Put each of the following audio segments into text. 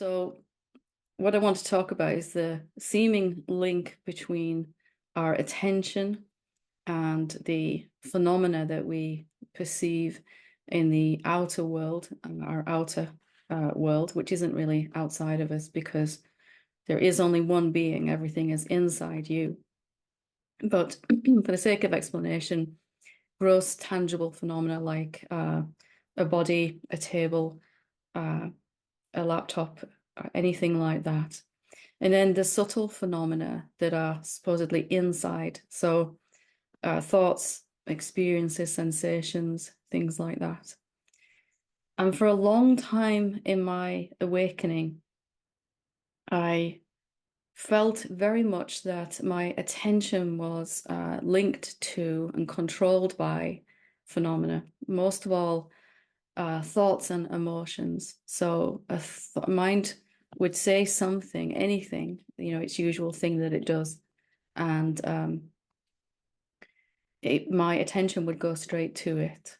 So, what I want to talk about is the seeming link between our attention and the phenomena that we perceive in the outer world and our outer world, which isn't really outside of us because there is only one being, everything is inside you. But for the sake of explanation, gross tangible phenomena like a body, a table, uh, a laptop, or anything like that. And then the subtle phenomena that are supposedly inside. So thoughts, experiences, sensations, things like that. And for a long time in my awakening, I felt very much that my attention was linked to and controlled by phenomena, most of all thoughts and emotions. So a mind would say something, anything, its usual thing that it does, and my attention would go straight to it,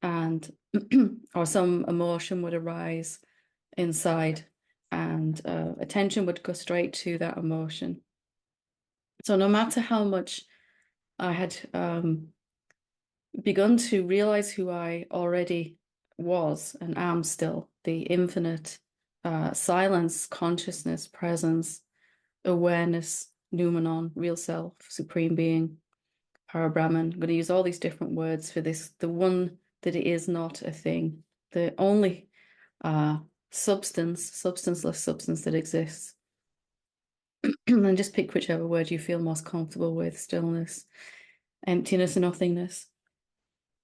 and or some emotion would arise inside, and attention would go straight to that emotion. So no matter how much I had begun to realize who I already was and am still, the infinite silence, consciousness, presence, awareness, noumenon, real self, supreme being, Parabrahman. I'm going to use all these different words for this. The one that it is not a thing, the only substanceless substance that exists. And just pick whichever word you feel most comfortable with: stillness, emptiness, and nothingness.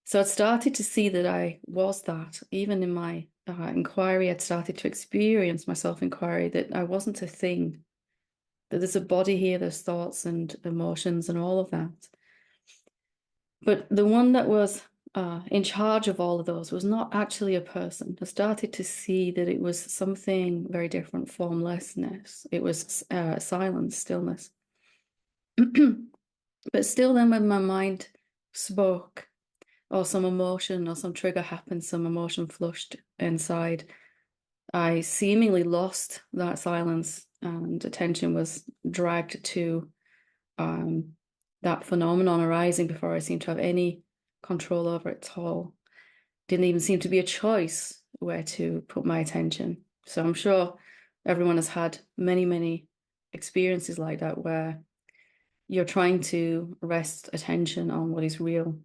So I'd started to see that I was that. Even in my inquiry, I'd started to experience my self-inquiry that I wasn't a thing, that there's a body here, there's thoughts and emotions and all of that. But the one that was in charge of all of those was not actually a person. I started to see that it was something very different, formlessness. It was silence, stillness. But still then when my mind spoke, or some emotion or some trigger happened, some emotion flushed inside, I seemingly lost that silence and attention was dragged to that phenomenon arising before I seemed to have any control over it at all. Didn't even seem to be a choice where to put my attention. So I'm sure everyone has had many, many experiences like that where you're trying to rest attention on what is real.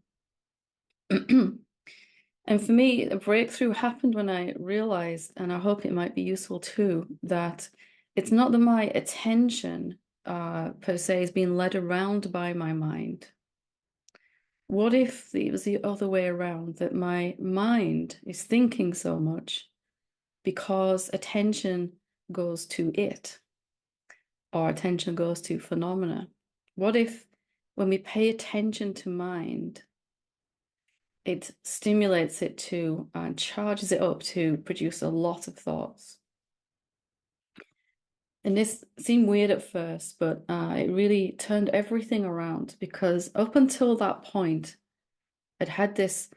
And for me, a breakthrough happened when I realized, and I hope it might be useful too, that it's not that my attention per se is being led around by my mind. What if it was the other way around, that my mind is thinking so much because attention goes to it, or attention goes to phenomena? What if when we pay attention to mind, it stimulates it to and charges it up to produce a lot of thoughts? And this seemed weird at first, but it really turned everything around, because up until that point, I'd had this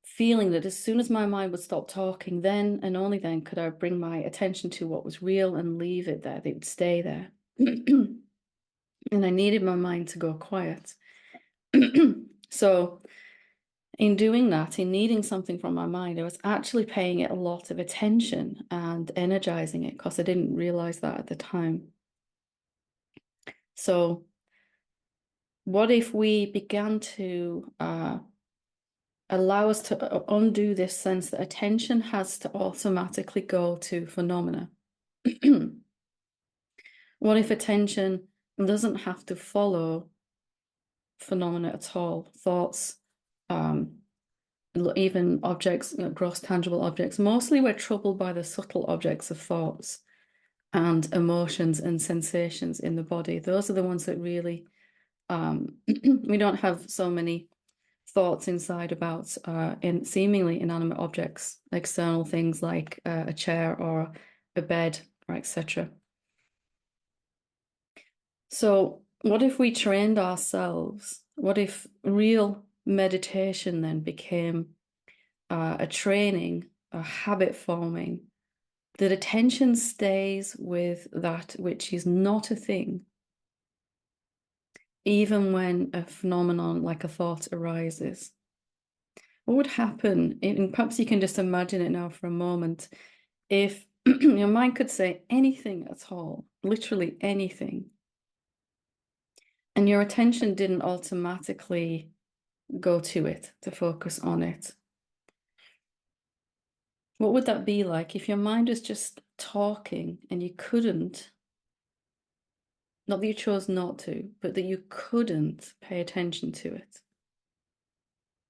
feeling that as soon as my mind would stop talking, then and only then could I bring my attention to what was real and leave it there. They would stay there. And I needed my mind to go quiet. So in doing that, in needing something from my mind, I was actually paying it a lot of attention and energizing it, because I didn't realize that at the time. So what if we began to allow us to undo this sense that attention has to automatically go to phenomena? What if attention doesn't have to follow phenomena at all? Thoughts, even objects, gross tangible objects. Mostly we're troubled by the subtle objects of thoughts and emotions and sensations in the body. Those are the ones that really, we don't have so many thoughts inside about in seemingly inanimate objects, external things like a chair or a bed, or etc. So what if we trained ourselves? What if real meditation then became a training, a habit forming that attention stays with that which is not a thing, even when a phenomenon like a thought arises. What would happen, and perhaps you can just imagine it now for a moment, if your mind could say anything at all, literally anything, and your attention didn't automatically go to it, to focus on it? What would that be like if your mind was just talking and you couldn't, not that you chose not to, but that you couldn't pay attention to it?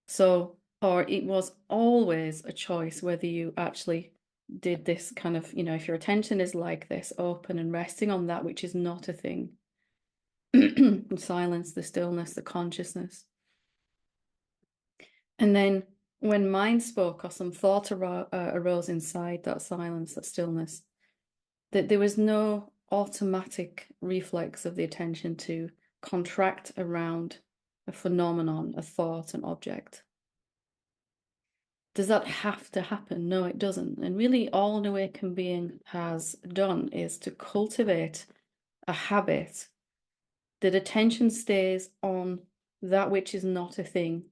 So, or it was always a choice whether you actually did this kind of, if your attention is like this, open and resting on that which is not a thing, the silence, the stillness, the consciousness. And then when mind spoke or some thought arose inside that silence, that stillness, that there was no automatic reflex of the attention to contract around a phenomenon, a thought, an object. Does that have to happen? No, it doesn't. And really all an awakened being has done is to cultivate a habit that attention stays on that which is not a thing,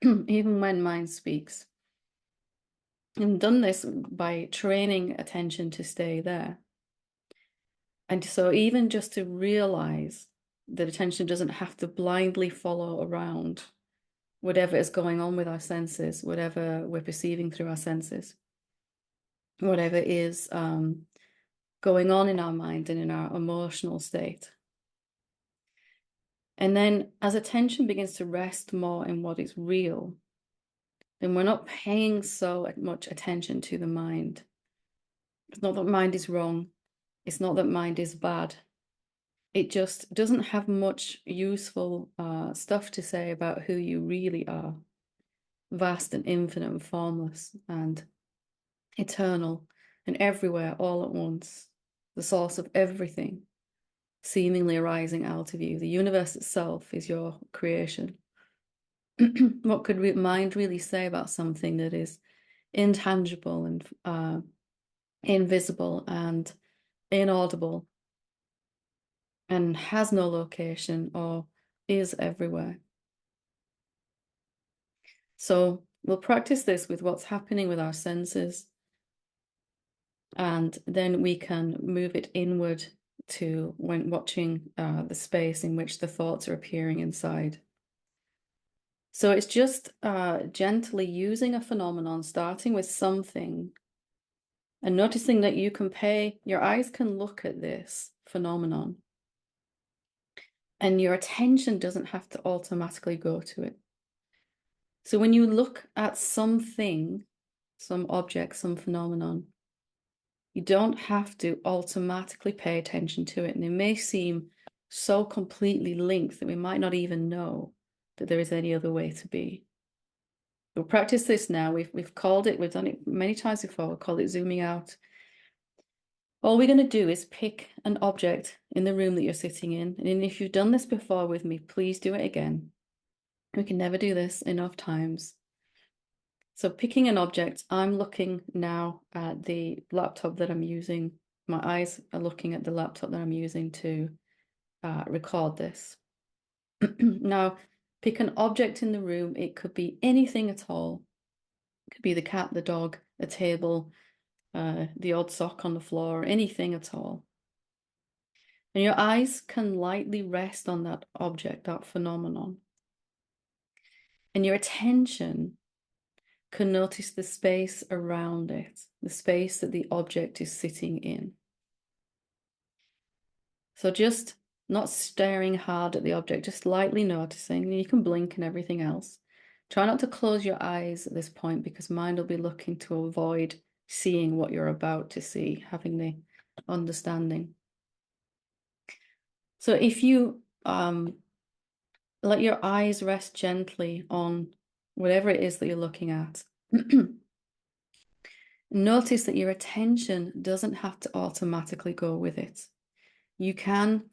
even when mind speaks. And done this by training attention to stay there. And so even just to realize that attention doesn't have to blindly follow around whatever is going on with our senses, whatever we're perceiving through our senses, whatever is going on in our mind and in our emotional state. And then as attention begins to rest more in what is real, then we're not paying so much attention to the mind. It's not that mind is wrong. It's not that mind is bad. It just doesn't have much useful stuff to say about who you really are. Vast and infinite and formless and eternal and everywhere all at once. The source of everything seemingly arising out of you. The universe itself is your creation. What could mind really say about something that is intangible and invisible and inaudible and has no location or is everywhere? So we'll practice this with what's happening with our senses, and then we can move it inward to when watching the space in which the thoughts are appearing inside. So it's just gently using a phenomenon, starting with something, and noticing that your eyes can look at this phenomenon, and your attention doesn't have to automatically go to it. So when you look at something, some object, some phenomenon, you don't have to automatically pay attention to it. And it may seem so completely linked that we might not even know that there is any other way to be. We'll practice this now. We've called it, we've done it many times before, we'll call it zooming out. All we're going to do is pick an object in the room that you're sitting in. And if you've done this before with me, please do it again. We can never do this enough times. So picking an object, I'm looking now at the laptop that I'm using. My eyes are looking at the laptop that I'm using to record this. Now, pick an object in the room. It could be anything at all. It could be the cat, the dog, a table, the odd sock on the floor, anything at all. And your eyes can lightly rest on that object, that phenomenon. And your attention can notice the space around it, the space that the object is sitting in. So just not staring hard at the object, just lightly noticing. You can blink and everything else. Try not to close your eyes at this point, because mind will be looking to avoid seeing what you're about to see, having the understanding. So if you let your eyes rest gently on whatever it is that you're looking at, notice that your attention doesn't have to automatically go with it. You can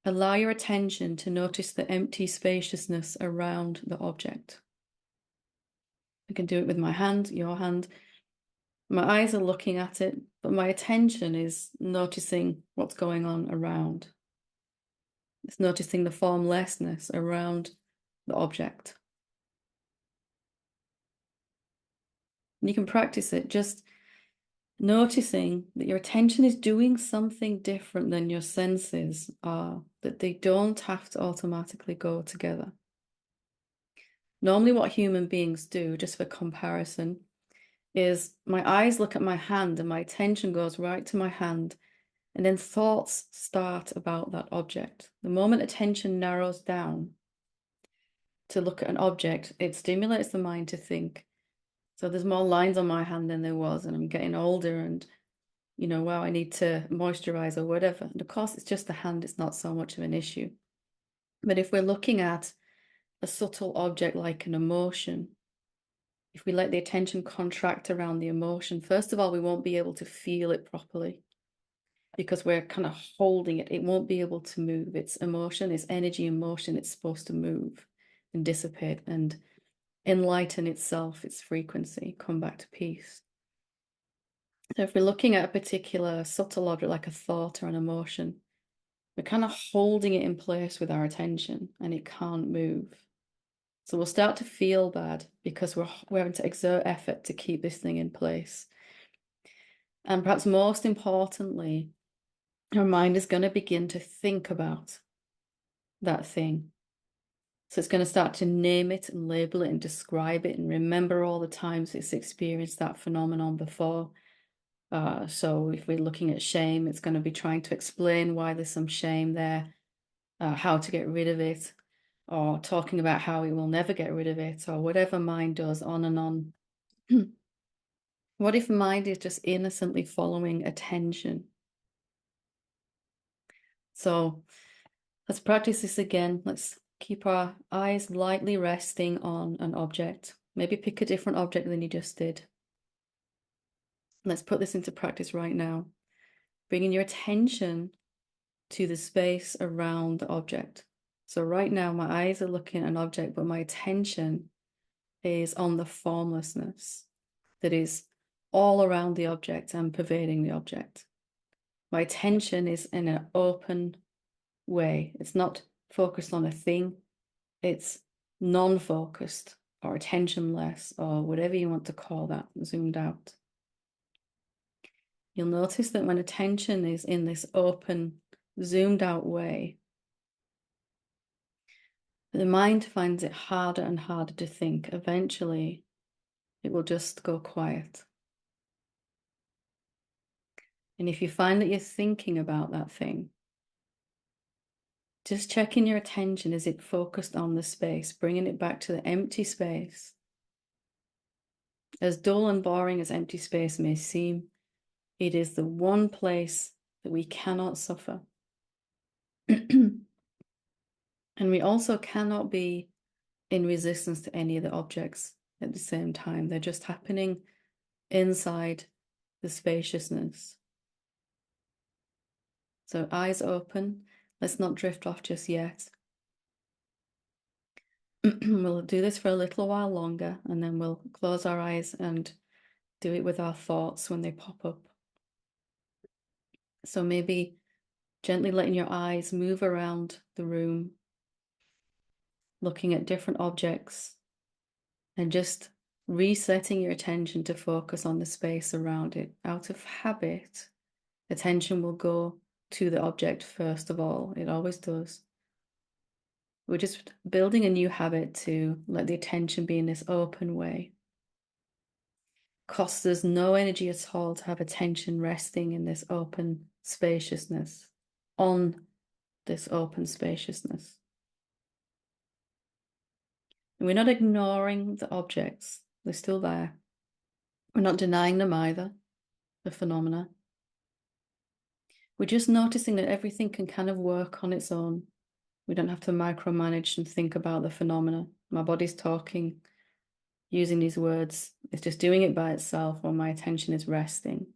allow your attention to notice the empty spaciousness around the object. I can do it with my hand, your hand. My eyes are looking at it, but my attention is noticing what's going on around. It's noticing the formlessness around the object. And you can practice it just noticing that your attention is doing something different than your senses are, that they don't have to automatically go together. Normally, what human beings do, just for comparison, is my eyes look at my hand and my attention goes right to my hand, and then thoughts start about that object. The moment attention narrows down to look at an object, it stimulates the mind to think. So there's more lines on my hand than there was, and I'm getting older, and wow, I need to moisturize or whatever. And of course, it's just the hand, it's not so much of an issue. But if we're looking at a subtle object like an emotion, if we let the attention contract around the emotion, first of all, we won't be able to feel it properly because we're kind of holding it. It won't be able to move. It's emotion, it's energy in motion. It's supposed to move and dissipate and enlighten itself, its frequency, come back to peace. So if we're looking at a particular subtle object like a thought or an emotion, we're kind of holding it in place with our attention and it can't move. So we'll start to feel bad because we're having to exert effort to keep this thing in place. And perhaps most importantly, our mind is going to begin to think about that thing. So it's going to start to name it and label it and describe it and remember all the times it's experienced that phenomenon before. So if we're looking at shame, it's going to be trying to explain why there's some shame there, how to get rid of it, or talking about how it will never get rid of it, or whatever mind does, on and on. What if mind is just innocently following attention? So let's practice this again. Let's keep our eyes lightly resting on an object. Maybe pick a different object than you just did. Let's put this into practice right now. Bringing your attention to the space around the object. So right now, my eyes are looking at an object, but my attention is on the formlessness that is all around the object and pervading the object. My attention is in an open way. It's not focused on a thing. It's non-focused or attentionless or whatever you want to call that, zoomed out. You'll notice that when attention is in this open, zoomed out way, the mind finds it harder and harder to think. Eventually, it will just go quiet. And if you find that you're thinking about that thing, just checking your attention, is it focused on the space, bringing it back to the empty space. As dull and boring as empty space may seem, it is the one place that we cannot suffer. And we also cannot be in resistance to any of the objects at the same time. They're just happening inside the spaciousness. So eyes open. Let's not drift off just yet. We'll do this for a little while longer, and then we'll close our eyes and do it with our thoughts when they pop up. So maybe gently letting your eyes move around the room, looking at different objects, and just resetting your attention to focus on the space around it. Out of habit, attention will go to the object first of all. It always does. We're just building a new habit to let the attention be in this open way. Costs us no energy at all to have attention resting in this open spaciousness, on this open spaciousness. And we're not ignoring the objects, they're still there. We're not denying them either, the phenomena. We're just noticing that everything can kind of work on its own. We don't have to micromanage and think about the phenomena. My body's talking, using these words. It's just doing it by itself when my attention is resting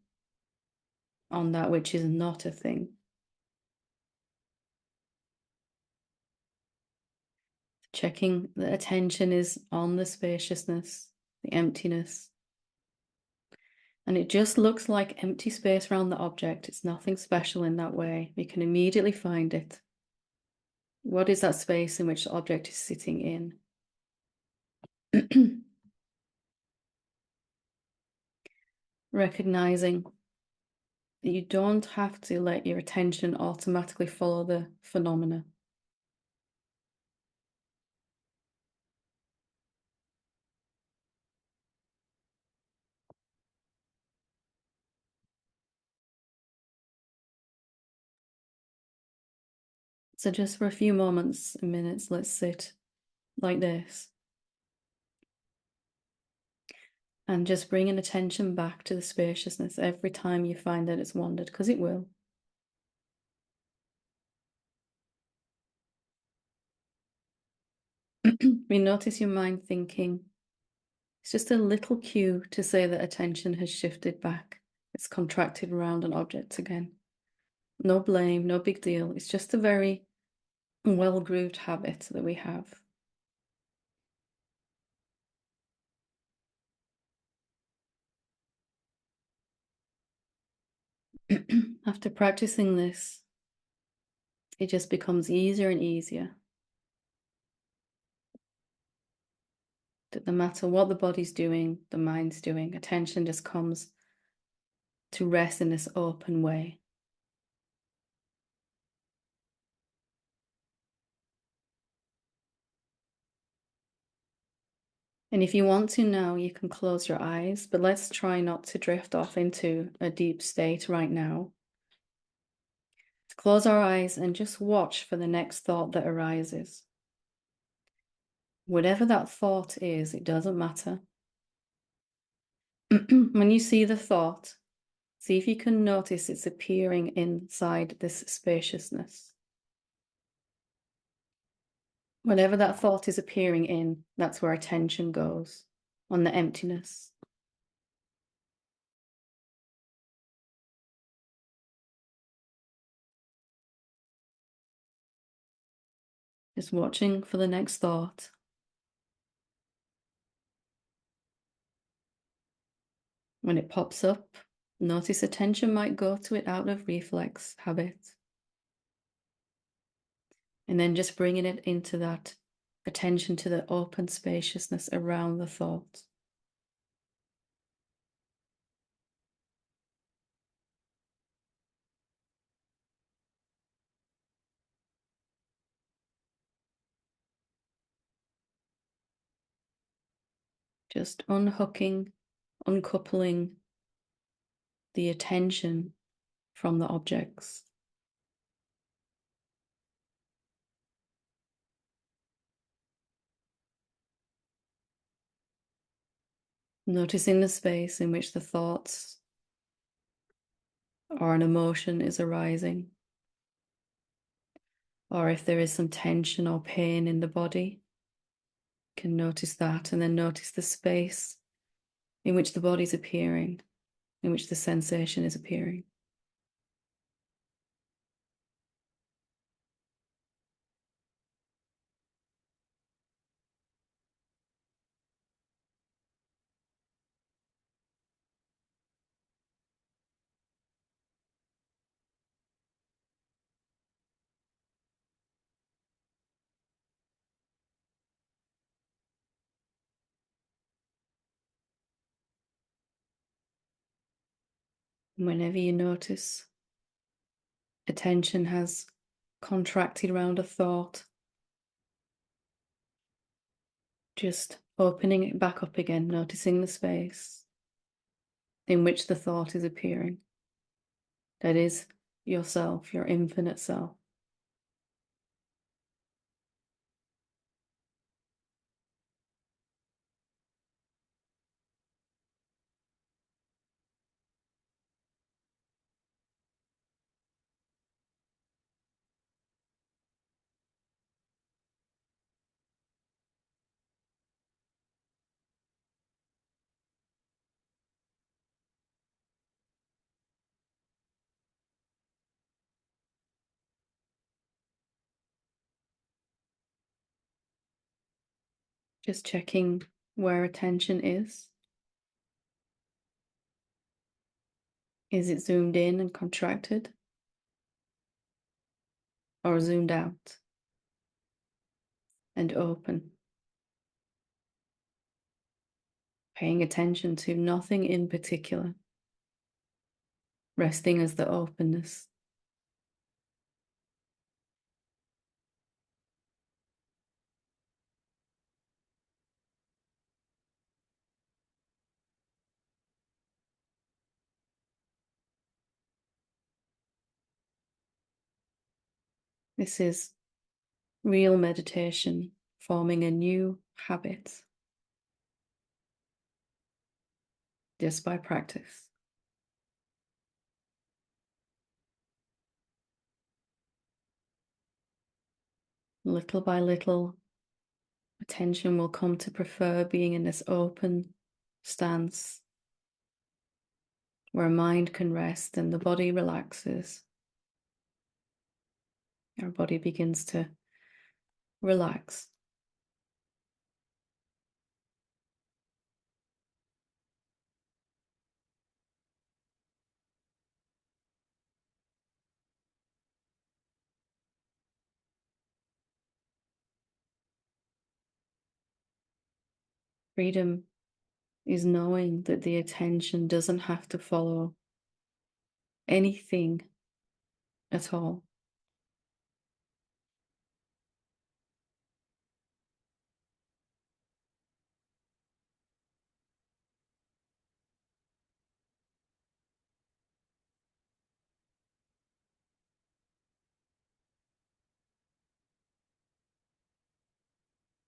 on that which is not a thing. Checking that attention is on the spaciousness, the emptiness. And it just looks like empty space around the object. It's nothing special in that way. You can immediately find it. What is that space in which the object is sitting in? Recognizing that you don't have to let your attention automatically follow the phenomena. So just for a few moments and minutes, let's sit like this. And just bringing attention back to the spaciousness every time you find that it's wandered, because it will. We notice your mind thinking. It's just a little cue to say that attention has shifted back. It's contracted around an object again. No blame, no big deal. It's just a very well-grooved habit that we have. After practicing this, it just becomes easier and easier. That no matter what the body's doing, the mind's doing, attention just comes to rest in this open way. And if you want to now, you can close your eyes, but let's try not to drift off into a deep state right now. To close our eyes and just watch for the next thought that arises. Whatever that thought is, it doesn't matter. When you see the thought, see if you can notice it's appearing inside this spaciousness. Whatever that thought is appearing in, that's where attention goes, on the emptiness. Just watching for the next thought. When it pops up, notice attention might go to it out of reflex habit. And then just bringing it into that attention to the open spaciousness around the thought. Just unhooking, uncoupling the attention from the objects. Noticing the space in which the thoughts or an emotion is arising, or if there is some tension or pain in the body, you can notice that, and then notice the space in which the body is appearing, in which the sensation is appearing. And whenever you notice attention has contracted around a thought, just opening it back up again, noticing the space in which the thought is appearing. That is yourself, your infinite self. Just checking where attention is. Is it zoomed in and contracted, or zoomed out and open? Paying attention to nothing in particular, resting as the openness. This is real meditation, forming a new habit just by practice. Little by little, attention will come to prefer being in this open stance where mind can rest and the body relaxes. Our body begins to relax. Freedom is knowing that the attention doesn't have to follow anything at all.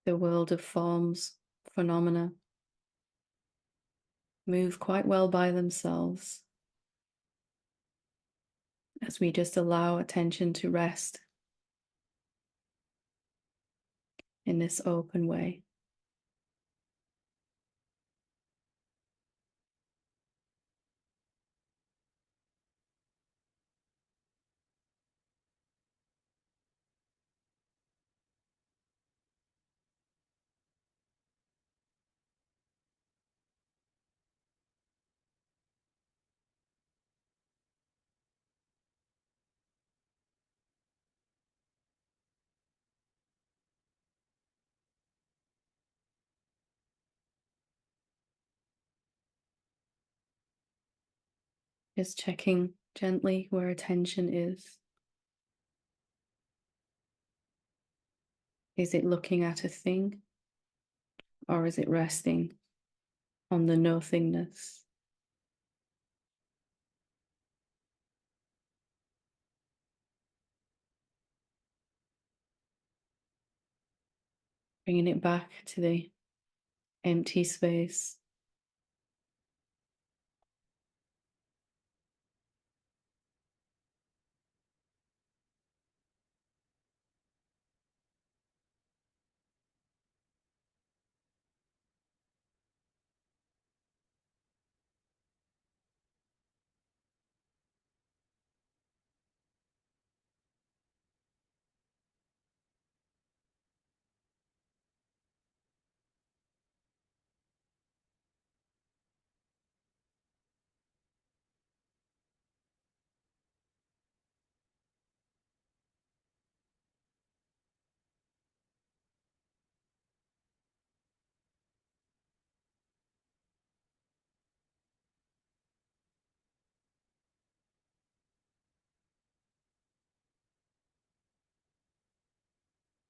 The world of forms, phenomena, move quite well by themselves as we just allow attention to rest in this open way. Just checking gently where attention is. Is it looking at a thing, or is it resting on the nothingness? Bringing it back to the empty space.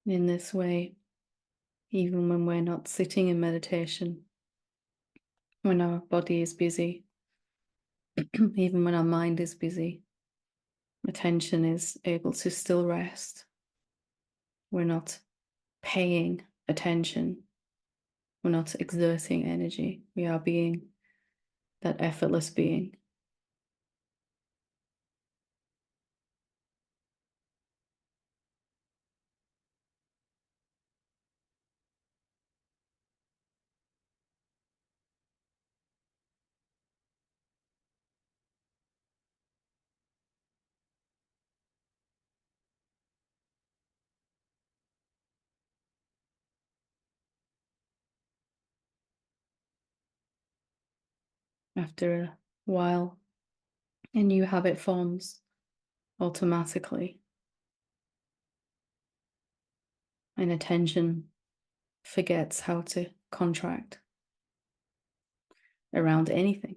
In this way, even when we're not sitting in meditation, when our body is busy, even when our mind is busy, attention is able to still rest. We're not paying attention. We're not exerting energy. We are being that effortless being. After a while, A new habit forms automatically, and attention forgets how to contract around anything.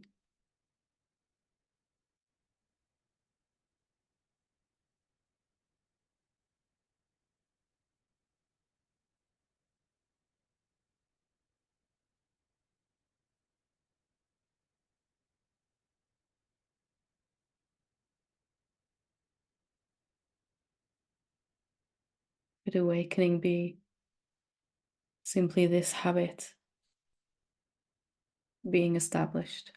Could awakening be simply this habit being established?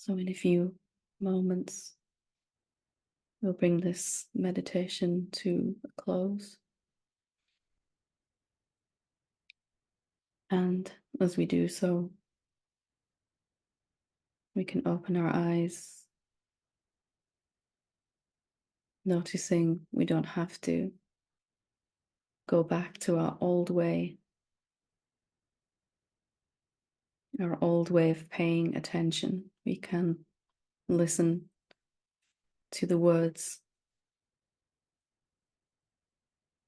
So in a few moments, we'll bring this meditation to a close. And as we do so, we can open our eyes, noticing we don't have to go back to our old way our old way of paying attention. We can listen to the words,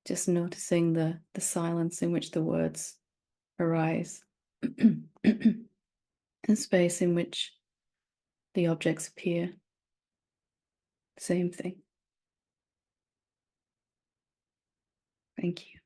just noticing the silence in which the words arise, and space in which the objects appear. Same thing. Thank you.